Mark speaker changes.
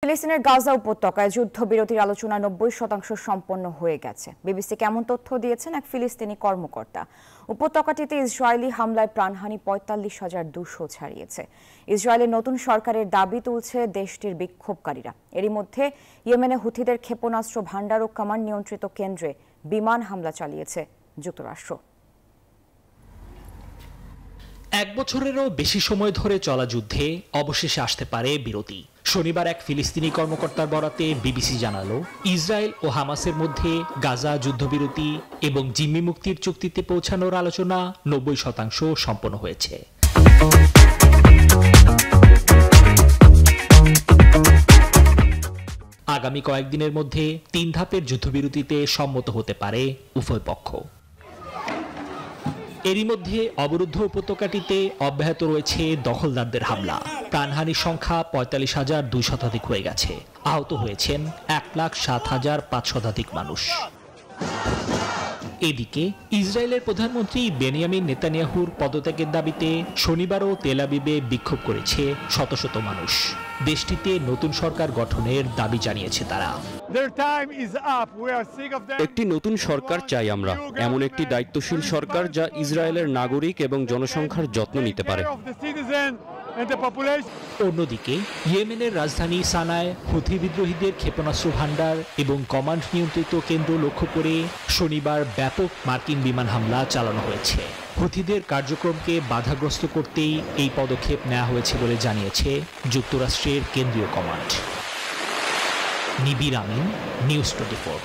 Speaker 1: ফিলিস্তিনের গাজা উপত্যকায় যুদ্ধবিরতির আলোচনা ৯০% সম্পন্ন হয়ে গেছে। বিবিসিকে এমন তথ্য দিয়েছেন এক ফিলিস্তিনি কর্মকর্তা। উপত্যকাটিতে ইসরায়েলি হামলায় প্রাণহানি ৪৫,২০০ ছাড়িয়েছে। ইসরায়েলের নতুন সরকারের দাবি তুলছে দেশটির বিক্ষোভকারীরা। এরই মধ্যে ইয়েমেনে হুথিদের ক্ষেপণাস্ত্র ভান্ডার ও কামান নিয়ন্ত্রিত কেন্দ্রে বিমান হামলা চালিয়েছে যুক্তরাষ্ট্র।
Speaker 2: এক বছরেরও বেশি সময় ধরে চলা যুদ্ধে অবশেষে আসতে পারে বিরতি। শনিবার এক ফিলিস্তিনি কর্মকর্তার বরাতে বিবিসি জানালো, ইসরায়েল ও হামাসের মধ্যে গাজা যুদ্ধবিরতি এবং জিম্মি মুক্তির চুক্তিতে পৌঁছানোর আলোচনা ৯০% সম্পন্ন হয়েছে। আগামী কয়েকদিনের মধ্যে ৩ ধাপের যুদ্ধবিরতিতে সম্মত হতে পারে উভয় পক্ষ। এরই মধ্যে অবরুদ্ধ উপত্যকাটিতে অব্যাহত রয়েছে দখলদারদের হামলা। প্রাণহানির সংখ্যা ৪৫,২০০ শতাধিক হয়ে গেছে। আহত হয়েছেন ১,০৭,৫০০ শতাধিক মানুষ। এদিকে ইসরায়েলের প্রধানমন্ত্রী বেনিয়ামিন নেতানিয়াহুর পদত্যাগের দাবিতে শনিবারও তেল আবিবে বিক্ষোভ করেছে শত শত মানুষ। দেশটিতে নতুন সরকার গঠনের দাবি জানিয়েছে তারা।
Speaker 3: একটি নতুন সরকার চাই আমরা, এমন একটি দায়িত্বশীল সরকার যা ইসরায়েলের নাগরিক এবং জনসংখ্যার যত্ন নিতে পারে।
Speaker 2: অন্যদিকে ইয়েমেনের রাজধানী সানায় হুথি বিদ্রোহীদের ক্ষেপণাস্ত্র ভান্ডার এবং কমান্ড নিয়ন্ত্রিত কেন্দ্র লক্ষ্য করে শনিবার ব্যাপক মার্কিন বিমান হামলা চালানো হয়েছে। হুথিদের কার্যক্রমকে বাধাগ্রস্ত করতেই এই পদক্ষেপ নেওয়া হয়েছে বলে জানিয়েছে যুক্তরাষ্ট্রের কেন্দ্রীয় কমান্ড। নিবির আমিন, নিউজ 24।